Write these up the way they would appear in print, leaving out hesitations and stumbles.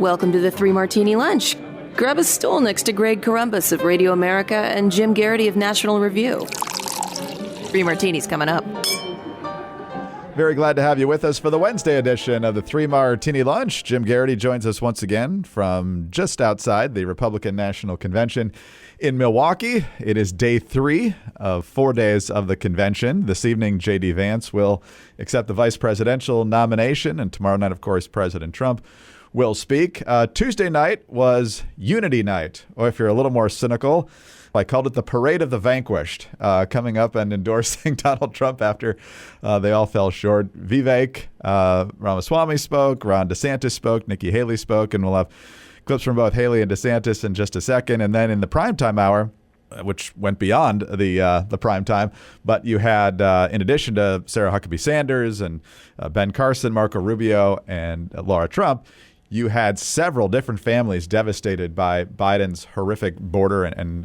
Welcome to the Three Martini Lunch. Grab a stool next to Greg Columbus of Radio America and Jim Garrity of National Review. Three Martinis coming up. Very glad to have you with us for the Wednesday edition of the Three Martini Lunch. Jim Garrity joins us once again from just outside the Republican National Convention in Milwaukee. It is day 3 of 4 days of the convention. This evening, J.D. Vance will accept the vice presidential nomination, and tomorrow night, of course, President Trump will speak. Tuesday night was Unity Night, or if you're a little more cynical, I called it the Parade of the Vanquished, coming up and endorsing Donald Trump after they all fell short. Vivek Ramaswamy spoke, Ron DeSantis spoke, Nikki Haley spoke, and we'll have clips from both Haley and DeSantis in just a second. And then in the primetime hour, which went beyond the prime time, but you had, in addition to Sarah Huckabee Sanders and Ben Carson, Marco Rubio, and Laura Trump, you had several different families devastated by Biden's horrific border and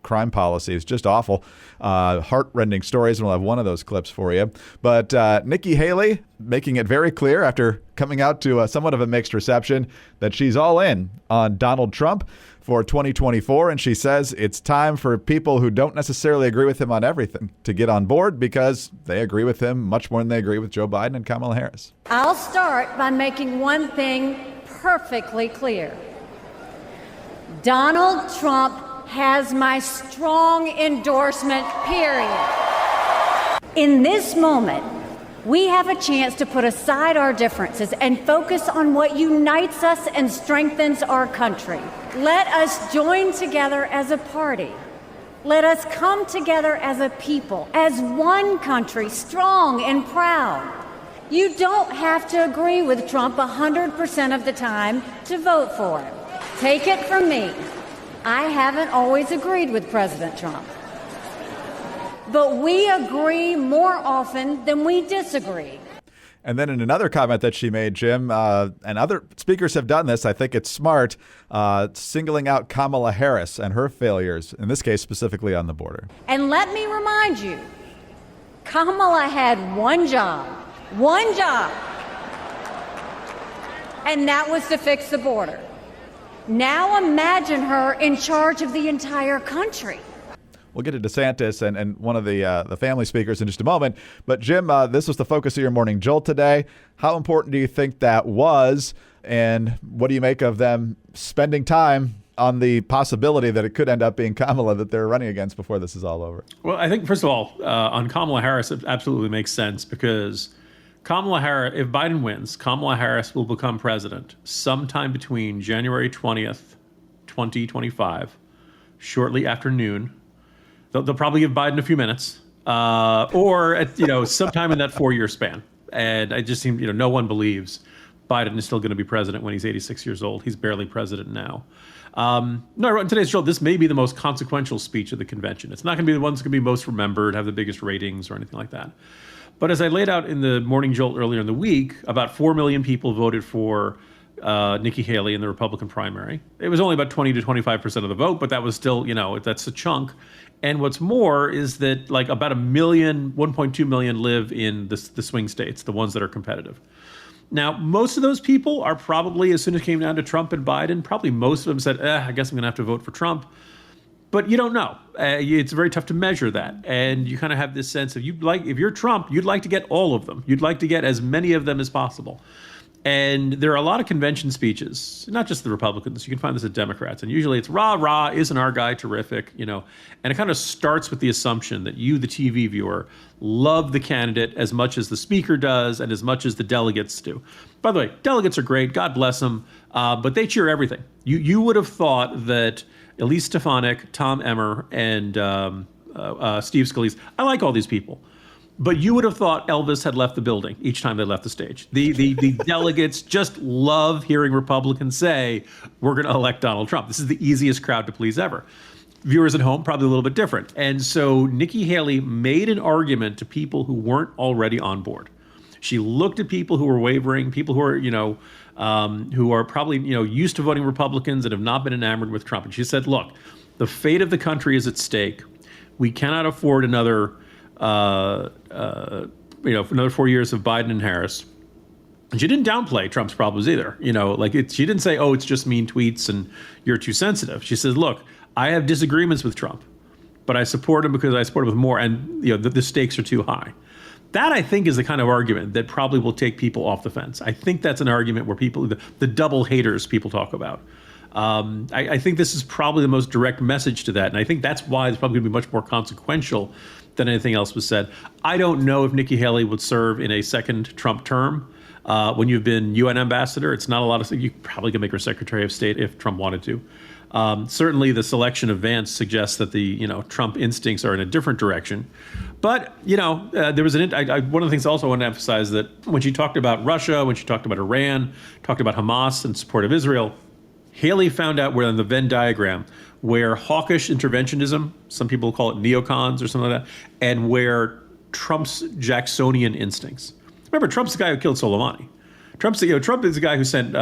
crime policies. Just awful, heart-rending stories, and we'll have one of those clips for you. But Nikki Haley making it very clear after coming out to somewhat of a mixed reception that she's all in on Donald Trump for 2024, and she says it's time for people who don't necessarily agree with him on everything to get on board because they agree with him much more than they agree with Joe Biden and Kamala Harris. I'll start by making one thing perfectly clear. Donald Trump has my strong endorsement, period. In this moment, we have a chance to put aside our differences and focus on what unites us and strengthens our country. Let us join together as a party. Let us come together as a people, as one country, strong and proud. You don't have to agree with Trump 100% of the time to vote for him. Take it from me. I haven't always agreed with President Trump. But we agree more often than we disagree. And then in another comment that she made, Jim, and other speakers have done this, I think it's smart, singling out Kamala Harris and her failures, in this case specifically on the border. And let me remind you, Kamala had one job, and that was to fix the border. Now imagine her in charge of the entire country. We'll get to DeSantis and one of the family speakers in just a moment. But, Jim, this was the focus of your Morning Jolt today. How important do you think that was? And what do you make of them spending time on the possibility that it could end up being Kamala that they're running against before this is all over? Well, I think, first of all, on Kamala Harris, it absolutely makes sense because Kamala Harris, if Biden wins, Kamala Harris will become president sometime between January 20th, 2025, shortly after noon. They'll probably give Biden a few minutes, or at, sometime in that 4-year span. And I just seem, no one believes Biden is still going to be president when he's 86 years old. He's barely president now. No, I wrote in today's show, this may be the most consequential speech of the convention. It's not going to be the one that's going to be most remembered, have the biggest ratings or anything like that. But as I laid out in the Morning Jolt earlier in the week, about 4 million people voted for Nikki Haley in the Republican primary. It was only about 20 to 25% of the vote, but that was still, that's a chunk. And what's more is that like about 1.2 million live in the swing states, the ones that are competitive. Now, most of those people are probably, as soon as it came down to Trump and Biden, probably most of them said, I guess I'm going to have to vote for Trump. But you don't know. It's very tough to measure that. And you kind of have this sense of if you're Trump, you'd like to get all of them. You'd like to get as many of them as possible. And there are a lot of convention speeches, not just the Republicans. You can find this at Democrats. And usually it's rah, rah, isn't our guy terrific? And it kind of starts with the assumption that you, the TV viewer, love the candidate as much as the speaker does and as much as the delegates do. By the way, delegates are great. God bless them. But they cheer everything. You would have thought that Elise Stefanik, Tom Emmer, and Steve Scalise, I like all these people. But you would have thought Elvis had left the building each time they left the stage. The delegates just love hearing Republicans say, we're going to elect Donald Trump. This is the easiest crowd to please ever. Viewers at home, probably a little bit different. And so Nikki Haley made an argument to people who weren't already on board. She looked at people who were wavering, people who are, who are probably, used to voting Republicans and have not been enamored with Trump. And she said, look, the fate of the country is at stake. We cannot afford another 4 years of Biden and Harris. And she didn't downplay Trump's problems either. She didn't say, oh, it's just mean tweets and you're too sensitive. She says, look, I have disagreements with Trump, but I support him because I support him with more, and the stakes are too high. That, I think, is the kind of argument that probably will take people off the fence. I think that's an argument where people, the double haters people talk about. I think this is probably the most direct message to that. And I think that's why it's probably going to be much more consequential than anything else was said. I don't know if Nikki Haley would serve in a second Trump term. When you've been UN ambassador, it's not a lot of things. You probably could make her Secretary of State if Trump wanted to. Certainly the selection of Vance suggests that the Trump instincts are in a different direction. But, there was one of the things also I want to emphasize that when she talked about Russia, when she talked about Iran, talked about Hamas in support of Israel, Haley found out where in the Venn diagram where hawkish interventionism, some people call it neocons or something like that, and where Trump's Jacksonian instincts. Remember, Trump's the guy who killed Soleimani. Trump is the guy who sent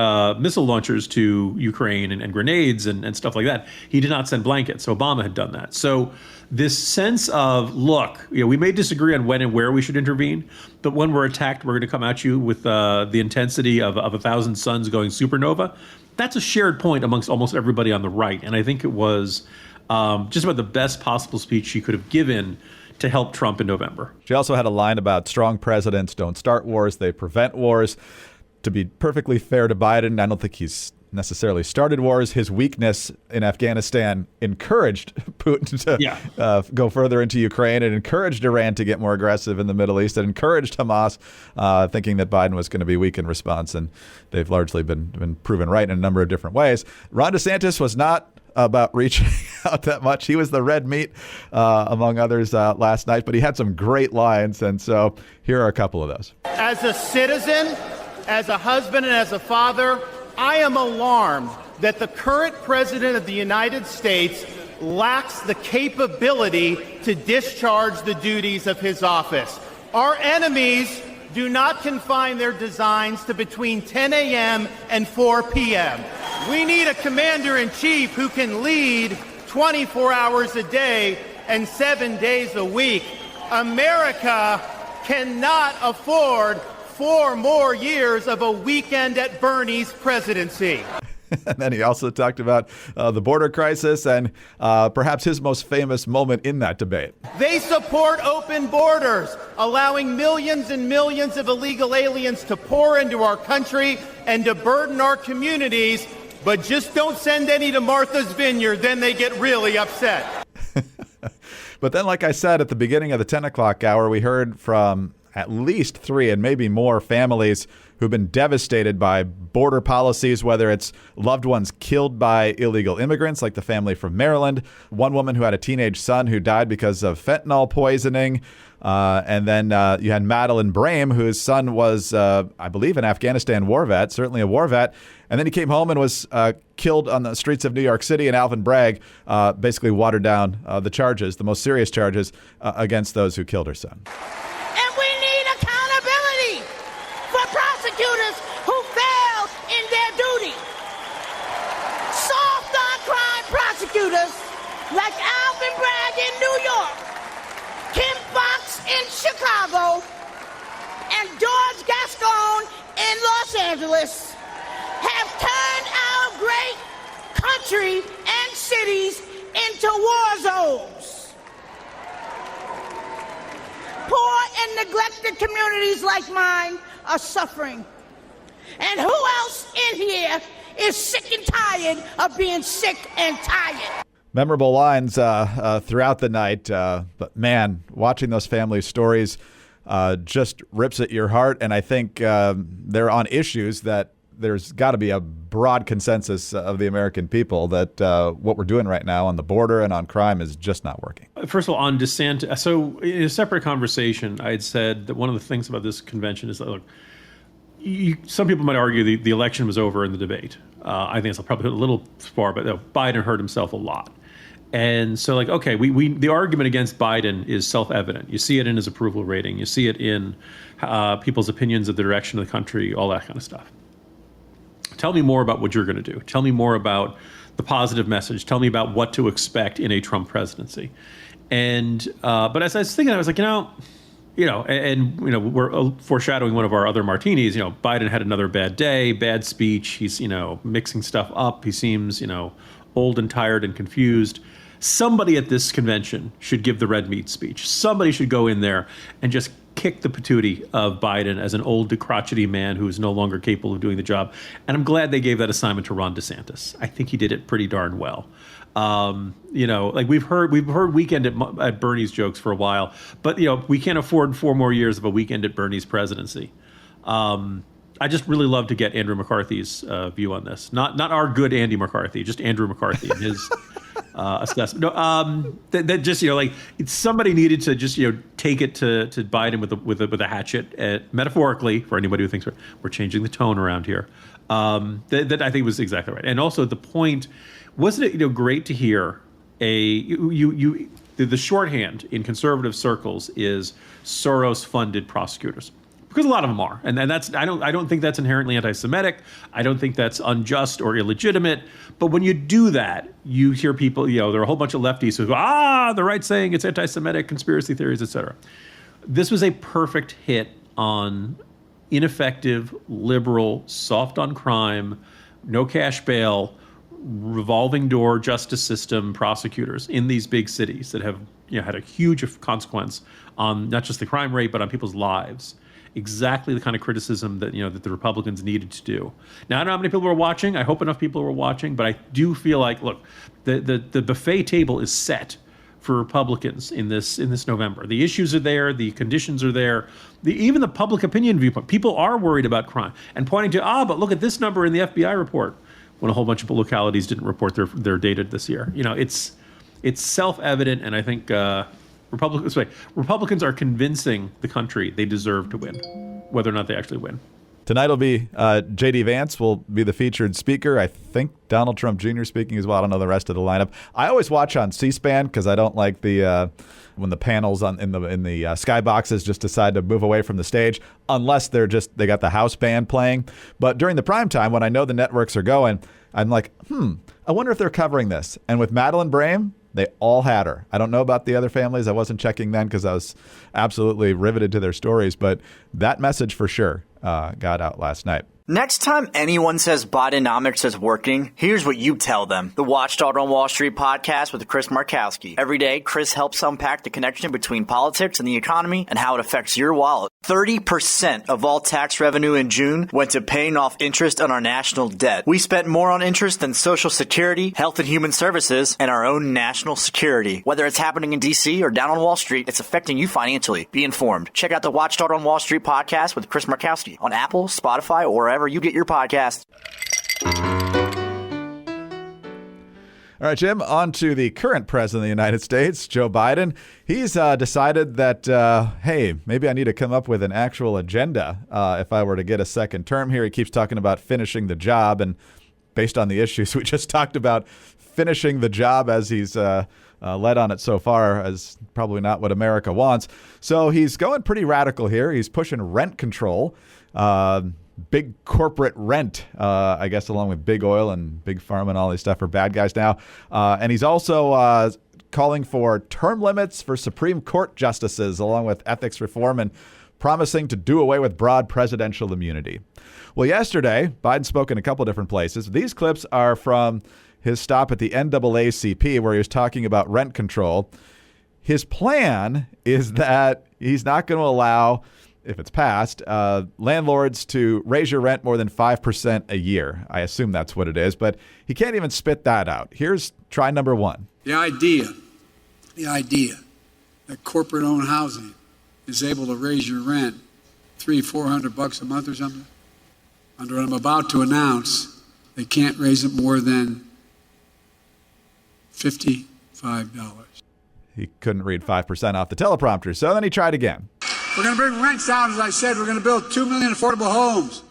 missile launchers to Ukraine and grenades and stuff like that. He did not send blankets. Obama had done that. So this sense of, look, we may disagree on when and where we should intervene, but when we're attacked, we're going to come at you with the intensity of 1,000 suns going supernova. That's a shared point amongst almost everybody on the right. And I think it was just about the best possible speech she could have given to help Trump in November. She also had a line about strong presidents don't start wars, they prevent wars. To be perfectly fair to Biden, I don't think he's necessarily started wars. His weakness in Afghanistan encouraged Putin to go further into Ukraine. It encouraged Iran to get more aggressive in the Middle East. It encouraged Hamas, thinking that Biden was going to be weak in response. And they've largely been proven right in a number of different ways. Ron DeSantis was not about reaching out that much. He was the red meat, among others, last night. But he had some great lines. And so here are a couple of those. As a citizen, as a husband, and as a father, I am alarmed that the current president of the United States lacks the capability to discharge the duties of his office. Our enemies do not confine their designs to between 10 a.m. and 4 p.m. We need a commander-in-chief who can lead 24 hours a day and 7 days a week. America cannot afford 4 more years of a weekend at Bernie's presidency. And then he also talked about the border crisis and perhaps his most famous moment in that debate. They support open borders, allowing millions and millions of illegal aliens to pour into our country and to burden our communities. But just don't send any to Martha's Vineyard, then they get really upset. But then, like I said, at the beginning of the 10 o'clock hour, we heard from at least 3 and maybe more families who've been devastated by border policies, whether it's loved ones killed by illegal immigrants, like the family from Maryland, one woman who had a teenage son who died because of fentanyl poisoning. And then you had Madeline Brame, whose son was, I believe, an Afghanistan war vet, certainly a war vet. And then he came home and was killed on the streets of New York City. And Alvin Bragg basically watered down the charges, the most serious charges against those who killed her son. And we need accountability for prosecutors who fail in their duty. Soft on crime prosecutors like Alvin Bragg in New York, Kim Fox in Chicago, and George Gascon in Los Angeles have turned our great country and cities into war zones. Poor and neglected communities like mine are suffering. And who else in here is sick and tired of being sick and tired? Memorable lines throughout the night. But man, watching those family stories just rips at your heart. And I think they're on issues that there's got to be a broad consensus of the American people that what we're doing right now on the border and on crime is just not working. First of all, on DeSantis, so in a separate conversation, I had said that one of the things about this convention is that, look, some people might argue the election was over in the debate. I think it's probably a little far, but Biden hurt himself a lot. And so, like, okay, the argument against Biden is self-evident. You see it in his approval rating. You see it in people's opinions of the direction of the country, all that kind of stuff. Tell me more about what you're going to do. Tell me more about the positive message. Tell me about what to expect in a Trump presidency. And but as I was thinking, I was like, we're foreshadowing one of our other martinis. Biden had another bad day, bad speech. He's, mixing stuff up. He seems, old and tired and confused. Somebody at this convention should give the red meat speech. Somebody should go in there and just kick the patootie of Biden as an old, crotchety man who is no longer capable of doing the job. And I'm glad they gave that assignment to Ron DeSantis. I think he did it pretty darn well. We've heard weekend at Bernie's jokes for a while, but we can't afford 4 more years of a weekend at Bernie's presidency. I just really love to get Andrew McCarthy's view on this. Not our good Andy McCarthy, just Andrew McCarthy and his assessment. No, somebody needed to just take it to Biden with a hatchet, metaphorically, for anybody who thinks we're changing the tone around here. That I think was exactly right. And also the point, wasn't it great to hear the shorthand in conservative circles is Soros-funded prosecutors. Because a lot of them are, and that's I don't think that's inherently anti-Semitic. I don't think that's unjust or illegitimate. But when you do that, you hear people, there are a whole bunch of lefties who go, the right's saying it's anti-Semitic, conspiracy theories, etc. This was a perfect hit on ineffective, liberal, soft on crime, no cash bail, revolving door justice system prosecutors in these big cities that have had a huge consequence on not just the crime rate but on people's lives. Exactly the kind of criticism that that the Republicans needed to do. Now, I don't know how many people were watching. I hope enough people were watching, but I do feel like, look, the buffet table is set for Republicans in this November. The issues are there, the conditions are there, even the public opinion viewpoint. People are worried about crime and pointing to but look at this number in the FBI report when a whole bunch of localities didn't report their data this year. It's self-evident, and I think Republicans are convincing the country they deserve to win, whether or not they actually win. Tonight will be J.D. Vance will be the featured speaker. I think Donald Trump Jr. speaking as well. I don't know the rest of the lineup. I always watch on C-SPAN because I don't like the when the panels in the skyboxes just decide to move away from the stage unless they got the house band playing. But during the prime time, when I know the networks are going, I'm like, I wonder if they're covering this. And with Madeline Brame, they all had her. I don't know about the other families. I wasn't checking then because I was absolutely riveted to their stories. But that message for sure got out last night. Next time anyone says Bidenomics is working, here's what you tell them. The Watchdog on Wall Street podcast with Chris Markowski. Every day, Chris helps unpack the connection between politics and the economy and how it affects your wallet. 30% of all tax revenue in June went to paying off interest on our national debt. We spent more on interest than Social Security, Health and Human Services, and our own national security. Whether it's happening in D.C. or down on Wall Street, it's affecting you financially. Be informed. Check out the Watchdog on Wall Street podcast with Chris Markowski on Apple, Spotify, or wherever you get your podcast. All right, Jim, on to the current president of the United States, Joe Biden. He's decided that, hey, maybe I need to come up with an actual agenda if I were to get a second term here. He keeps talking about finishing the job, and based on the issues we just talked about, finishing the job as he's led on it so far is probably not what America wants. So he's going pretty radical here. He's pushing rent control. Big corporate rent, I guess, along with big oil and big pharma and all these stuff are bad guys now. And he's also calling for term limits for Supreme Court justices, along with ethics reform, and promising to do away with broad presidential immunity. Well, yesterday, Biden spoke in a couple different places. These clips are from his stop at the NAACP, where he was talking about rent control. His plan is that he's not going to allow, if it's passed, landlords to raise your rent more than 5% a year. I assume that's what it is, but he can't even spit that out. Here's try number one. The idea that corporate-owned housing is able to raise your rent $300-400 a month or something, under what I'm about to announce, they can't raise it more than $55. He couldn't read 5% off the teleprompter, so then he tried again. We're going to bring rents down, as I said. We're going to build 2 million affordable homes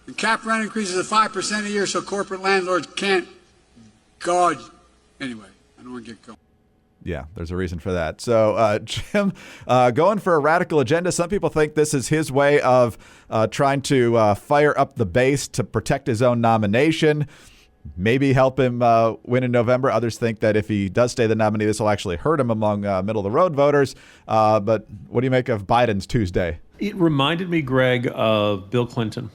and cap rent increases of 5% a year so corporate landlords can't gouge. Anyway, I don't want to get going. Yeah, there's a reason for that. So, Jim, going for a radical agenda. Some people think this is his way of trying to fire up the base to protect his own nomination. maybe help him win in November. Others think that if he does stay the nominee, this will actually hurt him among middle-of-the-road voters. But what do you make of Biden's Tuesday? It reminded me, Greg, of Bill Clinton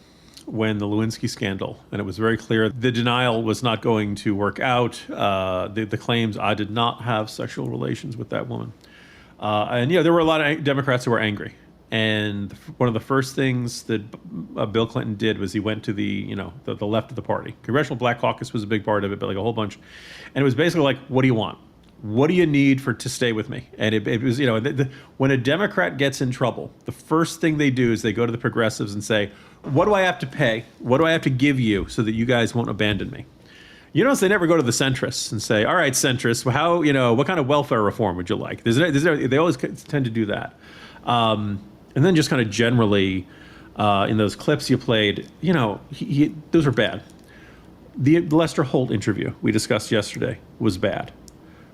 when the Lewinsky scandal, and it was very clear the denial was not going to work out. The claims, I did not have sexual relations with that woman. And there were a lot of Democrats who were angry. And one of the first things that Bill Clinton did was he went to the left of the party. Congressional Black Caucus was a big part of it, but like a whole bunch. And it was basically like, what do you want? What do you need to stay with me? And it was, when a Democrat gets in trouble, the first thing they do is they go to the progressives and say, what do I have to pay? What do I have to give you so that you guys won't abandon me? You notice they never go to the centrists and say, all right, centrists, what kind of welfare reform would you like? They always tend to do that. And then just kind of generally, in those clips you played, those are bad. The Lester Holt interview we discussed yesterday was bad.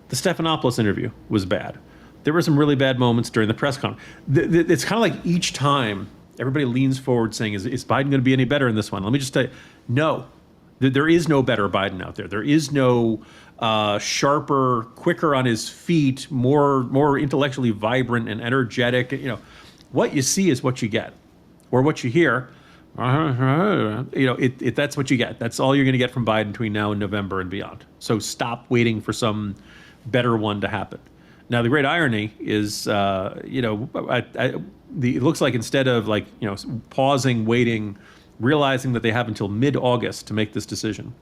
The Stephanopoulos interview was bad. There were some really bad moments during the press conference. It's kind of like each time everybody leans forward saying, is Biden going to be any better in this one? Let me just tell you, no. There is no better Biden out there. There is no sharper, quicker on his feet, more intellectually vibrant and energetic. What you see is what you get, or what you hear. That's what you get. That's all you're going to get from Biden between now and November and beyond. So stop waiting for some better one to happen. Now, the great irony is, it looks like instead of pausing, waiting, realizing that they have until mid-August to make this decision,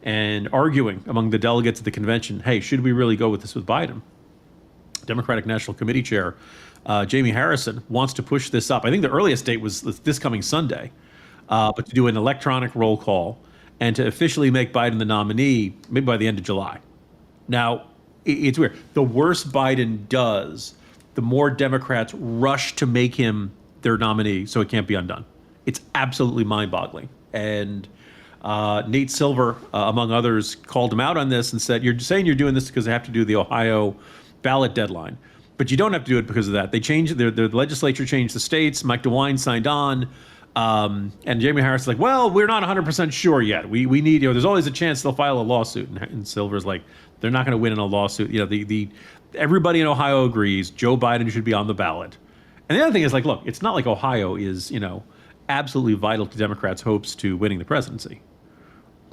and arguing among the delegates at the convention, hey, should we really go with this with Biden? Democratic National Committee Chair Jamie Harrison wants to push this up. I think the earliest date was this coming Sunday, but to do an electronic roll call and to officially make Biden the nominee maybe by the end of July. Now, it's weird. The worse Biden does, the more Democrats rush to make him their nominee so it can't be undone. It's absolutely mind-boggling. And Nate Silver, among others, called him out on this and said, you're saying you're doing this because they have to do the Ohio ballot deadline. But you don't have to do it because of that. They changed, the legislature changed the states. Mike DeWine signed on. And Jamie Harris is like, well, we're not 100% sure yet. We need, there's always a chance they'll file a lawsuit. And Silver's like, they're not going to win in a lawsuit. Everybody in Ohio agrees Joe Biden should be on the ballot. And the other thing is look, it's not like Ohio is, absolutely vital to Democrats' hopes to winning the presidency.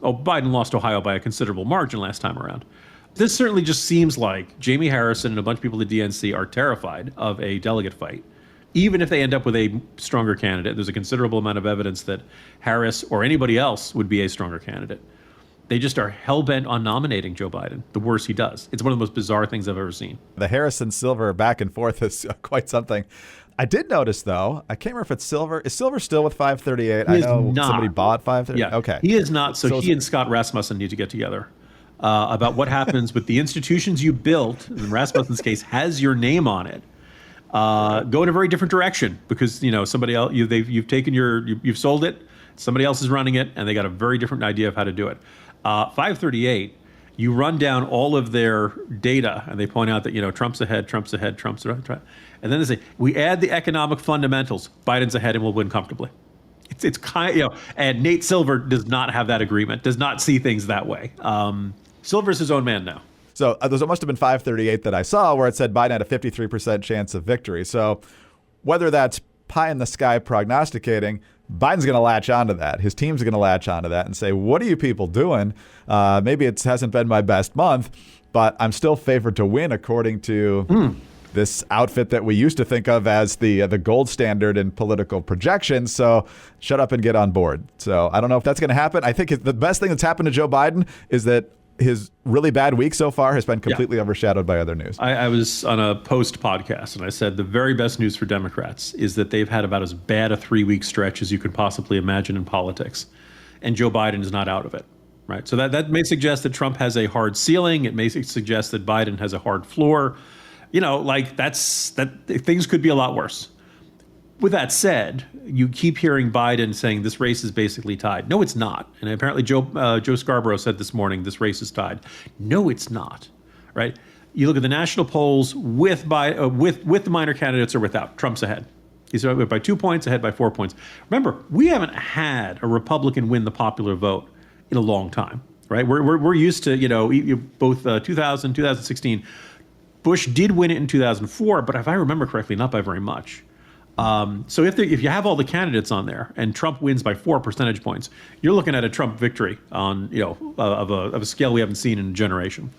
Oh, Biden lost Ohio by a considerable margin last time around. This certainly just seems like Jamie Harrison and a bunch of people at the DNC are terrified of a delegate fight. Even if they end up with a stronger candidate, there's a considerable amount of evidence that Harris or anybody else would be a stronger candidate. They just are hell-bent on nominating Joe Biden, the worse he does. It's one of the most bizarre things I've ever seen. The Harrison-Silver back and forth is quite something. I did notice, though, I can't remember if it's Silver. Is Silver still with 538? I know somebody bought 538. Yeah, okay. He is not. So he and Scott Rasmussen need to get together about what happens with the institutions you built. In Rasmussen's case, has your name on it. Go in a very different direction because somebody else you've taken you've sold it. Somebody else is running it, and they got a very different idea of how to do it. 538. You run down all of their data, and they point out that Trump's ahead, Trump's ahead, Trump's ahead, and then they say we add the economic fundamentals. Biden's ahead, and we'll win comfortably. It's kind and Nate Silver does not have that agreement. Does not see things that way. Silver's his own man now. So there must have been 538 that I saw where it said Biden had a 53% chance of victory. So whether that's pie in the sky prognosticating, Biden's going to latch onto that. His team's going to latch onto that and say, what are you people doing? Maybe it hasn't been my best month, but I'm still favored to win according to this outfit that we used to think of as the gold standard in political projections. So shut up and get on board. So I don't know if that's going to happen. I think the best thing that's happened to Joe Biden is that his really bad week so far has been completely overshadowed by other news. I was on a Post podcast, and I said the very best news for Democrats is that they've had about as bad a 3-week stretch as you could possibly imagine in politics. And Joe Biden is not out of it, right? So that may suggest that Trump has a hard ceiling. It may suggest that Biden has a hard floor. Things could be a lot worse. With that said, you keep hearing Biden saying this race is basically tied. No, it's not. And apparently Joe Scarborough said this morning this race is tied. No, it's not. Right? You look at the national polls with the minor candidates or without. Trump's ahead. He's ahead by 2 points, ahead by 4 points. Remember, we haven't had a Republican win the popular vote in a long time. Right? right? We're used to, both 2000, 2016. Bush did win it in 2004, but if I remember correctly, not by very much. So if you have all the candidates on there and Trump wins by 4 percentage points, you're looking at a Trump victory on, of a scale we haven't seen in a generation.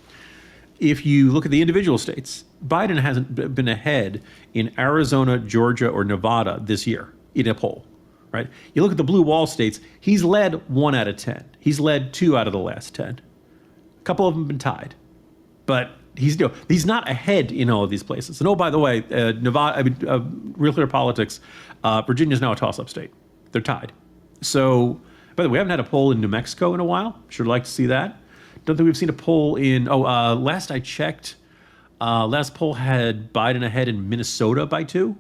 If you look at the individual states, Biden hasn't been ahead in Arizona, Georgia, or Nevada this year in a poll, right? You look at the blue wall states, he's led 1 out of 10. He's led 2 out of the last 10. A couple of them have been tied, but he's not ahead in all of these places. And by the way, Nevada, Real Clear Politics, Virginia's now a toss-up state. They're tied. So, by the way, we haven't had a poll in New Mexico in a while. Sure like to see that. Don't think we've seen a poll in, last I checked, last poll had Biden ahead in Minnesota by 2.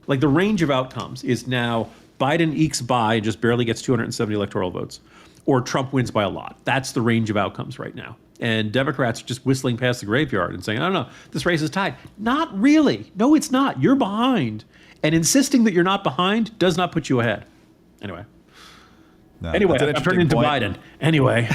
Like the range of outcomes is now Biden ekes by and just barely gets 270 electoral votes, or Trump wins by a lot. That's the range of outcomes right now. And Democrats are just whistling past the graveyard and saying, I don't know, this race is tied. Not really. No, it's not. You're behind. And insisting that you're not behind does not put you ahead. Anyway. No, I'm turning into Biden. Anyway.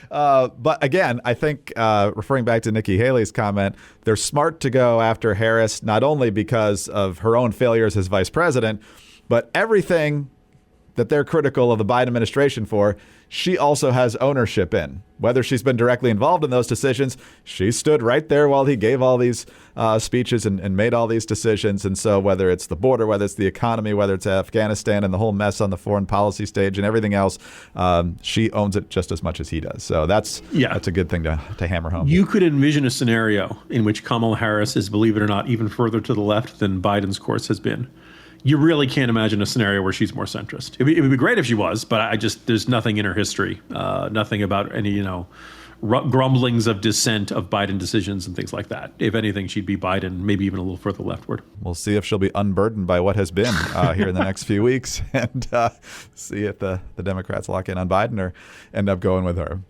But again, I think referring back to Nikki Haley's comment, they're smart to go after Harris, not only because of her own failures as vice president, but everything that they're critical of the Biden administration for, she also has ownership in. Whether she's been directly involved in those decisions, she stood right there while he gave all these speeches and made all these decisions. And so whether it's the border, whether it's the economy, whether it's Afghanistan and the whole mess on the foreign policy stage and everything else, she owns it just as much as he does. So that's a good thing to hammer home. You could envision a scenario in which Kamala Harris is, believe it or not, even further to the left than Biden's course has been. You really can't imagine a scenario where she's more centrist. It would be great if she was, but there's nothing in her history, nothing about any, grumblings of dissent of Biden decisions and things like that. If anything, she'd be Biden, maybe even a little further leftward. We'll see if she'll be unburdened by what has been here in the next few weeks and see if the Democrats lock in on Biden or end up going with her.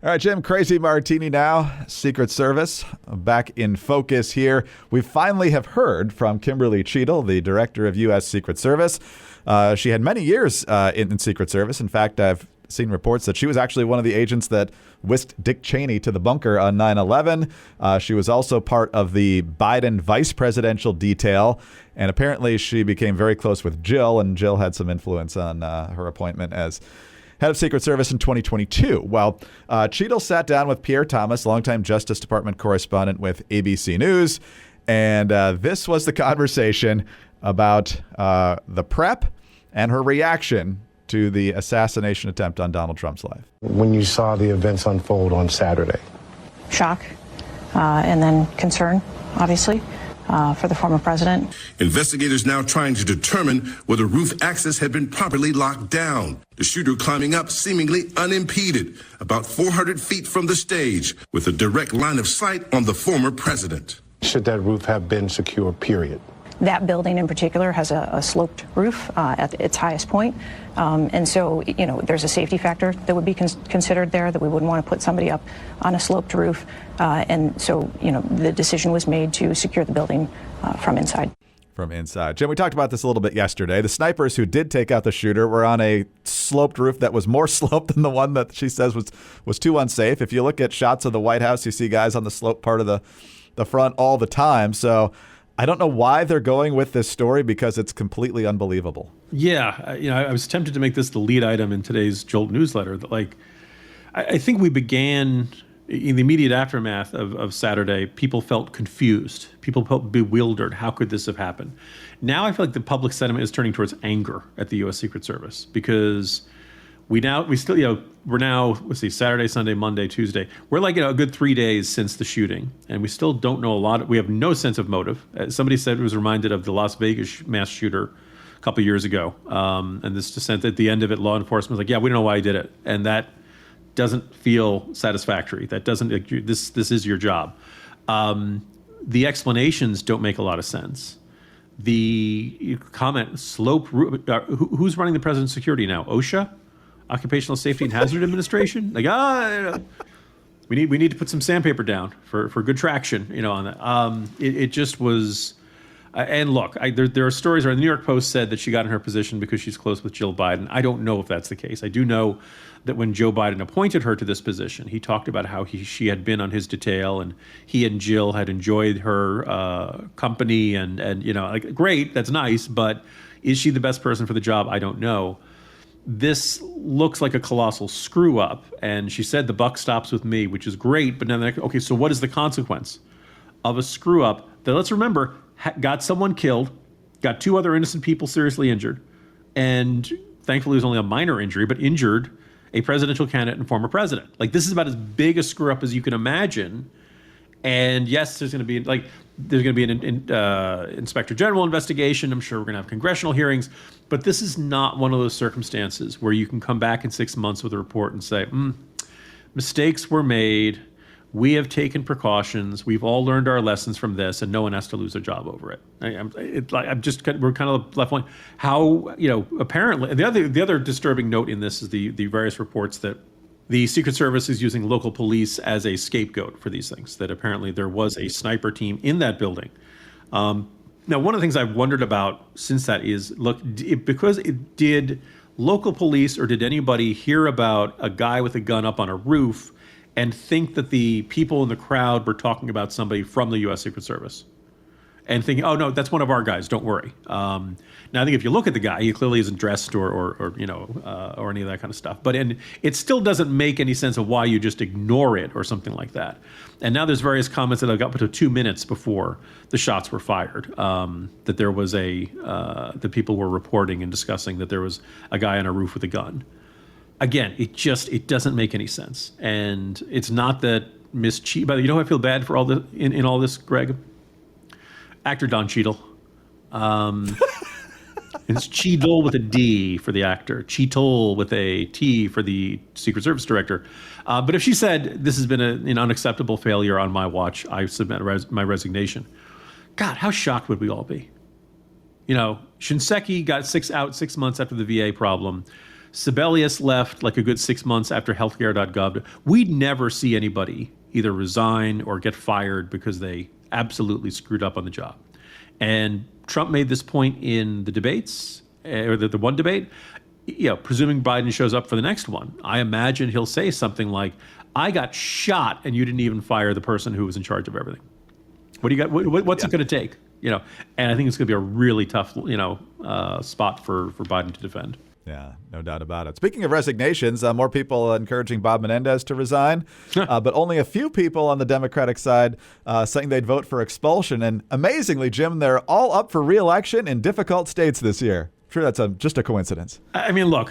All right, Jim, crazy martini now. Secret Service back in focus here. We finally have heard from Kimberly Cheatle, the director of U.S. Secret Service. She had many years in Secret Service. In fact, I've seen reports that she was actually one of the agents that whisked Dick Cheney to the bunker on 9/11. She was also part of the Biden vice presidential detail. And apparently she became very close with Jill, and Jill had some influence on her appointment as head of Secret Service in 2022. Well, Cheatle sat down with Pierre Thomas, longtime Justice Department correspondent with ABC News, and this was the conversation about the prep and her reaction to the assassination attempt on Donald Trump's life. When you saw the events unfold on Saturday? Shock, and then concern, obviously. For the former president. Investigators now trying to determine whether roof access had been properly locked down. The shooter climbing up seemingly unimpeded, about 400 feet from the stage, with a direct line of sight on the former president. Should that roof have been secure, period? That building in particular has a sloped roof at its highest point. And so, there's a safety factor that would be considered there, that we wouldn't want to put somebody up on a sloped roof. And so, the decision was made to secure the building from inside. From inside. Jim, we talked about this a little bit yesterday. The snipers who did take out the shooter were on a sloped roof that was more sloped than the one that she says was too unsafe. If you look at shots of the White House, you see guys on the sloped part of the front all the time. So I don't know why they're going with this story, because it's completely unbelievable. Yeah. I was tempted to make this the lead item in today's Jolt newsletter. That, I think we began in the immediate aftermath of Saturday. People felt confused. People felt bewildered. How could this have happened? Now I feel like the public sentiment is turning towards anger at the U.S. Secret Service, because we're now, let's see, Saturday, Sunday, Monday, Tuesday. We're a good 3 days since the shooting, and we still don't know a lot. We have no sense of motive. Somebody said it was reminded of the Las Vegas mass shooter a couple years ago. And this dissent at the end of it, law enforcement was like, yeah, we don't know why he did it. And that doesn't feel satisfactory. That doesn't, this is your job. The explanations don't make a lot of sense. The comment, slope, who's running the president's security now? OSHA? Occupational Safety and Hazard Administration? We need to put some sandpaper down for good traction, on that. It just was And look, there are stories where the New York Post said that she got in her position because she's close with Jill Biden. I don't know if that's the case. I do know that when Joe Biden appointed her to this position, he talked about how she had been on his detail and he and Jill had enjoyed her company and like, great, that's nice, but is she the best person for the job? I don't know. This looks like a colossal screw up. And she said the buck stops with me, which is great. But then, okay, so what is the consequence of a screw up that, let's remember, got someone killed, got 2 other innocent people seriously injured, and thankfully it was only a minor injury, but injured a presidential candidate and former president. Like, this is about as big a screw up as you can imagine. And yes, there's going to be an inspector general investigation. I'm sure we're going to have congressional hearings, but this is not one of those circumstances where you can come back in 6 months with a report and say, mistakes were made. We have taken precautions. We've all learned our lessons from this, and no one has to lose their job over it. We're kind of left wondering how, apparently the other disturbing note in this is the various reports that the Secret Service is using local police as a scapegoat for these things, that apparently there was a sniper team in that building. Now, one of the things I've wondered about since that is, did local police or did anybody hear about a guy with a gun up on a roof and think that the people in the crowd were talking about somebody from the U.S. Secret Service and thinking, oh, no, that's one of our guys, don't worry. Now, I think if you look at the guy, he clearly isn't dressed or any of that kind of stuff. But it still doesn't make any sense of why you just ignore it or something like that. And now there's various comments that I got up to 2 minutes before the shots were fired, that there was that people were reporting and discussing that there was a guy on a roof with a gun. Again, it doesn't make any sense. And it's not that Miss Cheatle, but you know who I feel bad for all the in all this, Greg? Actor Don Cheadle. It's Cheadle with a D for the actor, Cheatle with a T for the Secret Service director. But if she said, this has been an unacceptable failure on my watch, I submit my resignation. God, how shocked would we all be? Shinseki got 6 months after the VA problem. Sebelius left like a good 6 months after healthcare.gov. We'd never see anybody either resign or get fired because they absolutely screwed up on the job. And Trump made this point in the debates, or the one debate. Presuming Biden shows up for the next one, I imagine he'll say something like, I got shot and you didn't even fire the person who was in charge of everything. What do you got? What's it going to take? And I think it's going to be a really tough, spot for Biden to defend. Yeah, no doubt about it. Speaking of resignations, more people encouraging Bob Menendez to resign, but only a few people on the Democratic side saying they'd vote for expulsion. And amazingly, Jim, they're all up for re-election in difficult states this year. I'm sure that's just a coincidence. I mean, look,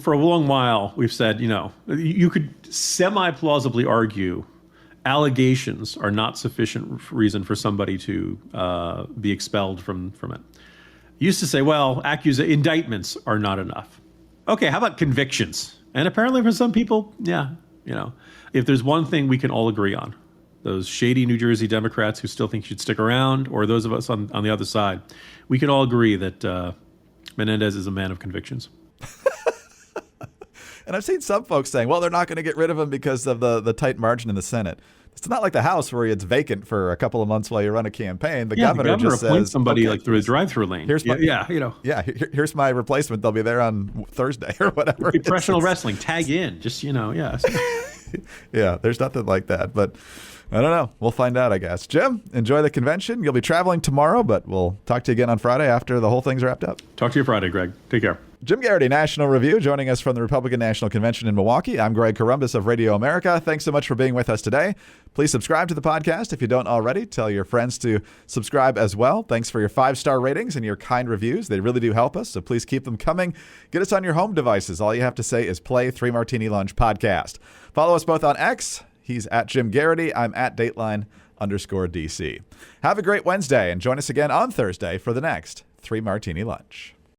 for a long while, we've said, you could semi-plausibly argue allegations are not sufficient reason for somebody to be expelled from it. Used to say, well, indictments are not enough. Okay, how about convictions? And apparently for some people, if there's one thing we can all agree on, those shady New Jersey Democrats who still think she'd stick around, or those of us on the other side, we can all agree that Menendez is a man of convictions. And I've seen some folks saying, well, they're not going to get rid of him because of the tight margin in the Senate. It's not like the House where it's vacant for a couple of months while you run a campaign. The governor just appoints says somebody like through a drive-through lane. Here's my, here's my replacement. They'll be there on Thursday or whatever. Professional wrestling, tag in, just yeah. Yeah, there's nothing like that, but I don't know. We'll find out, I guess. Jim, enjoy the convention. You'll be traveling tomorrow, but we'll talk to you again on Friday after the whole thing's wrapped up. Talk to you Friday, Greg. Take care. Jim Garrity, National Review, joining us from the Republican National Convention in Milwaukee. I'm Greg Corombos of Radio America. Thanks so much for being with us today. Please subscribe to the podcast if you don't already. Tell your friends to subscribe as well. Thanks for your 5-star ratings and your kind reviews. They really do help us, so please keep them coming. Get us on your home devices. All you have to say is play 3 Martini Lunch podcast. Follow us both on X. He's at Jim Garrity. I'm at Dateline_DC. Have a great Wednesday and join us again on Thursday for the next 3 Martini Lunch.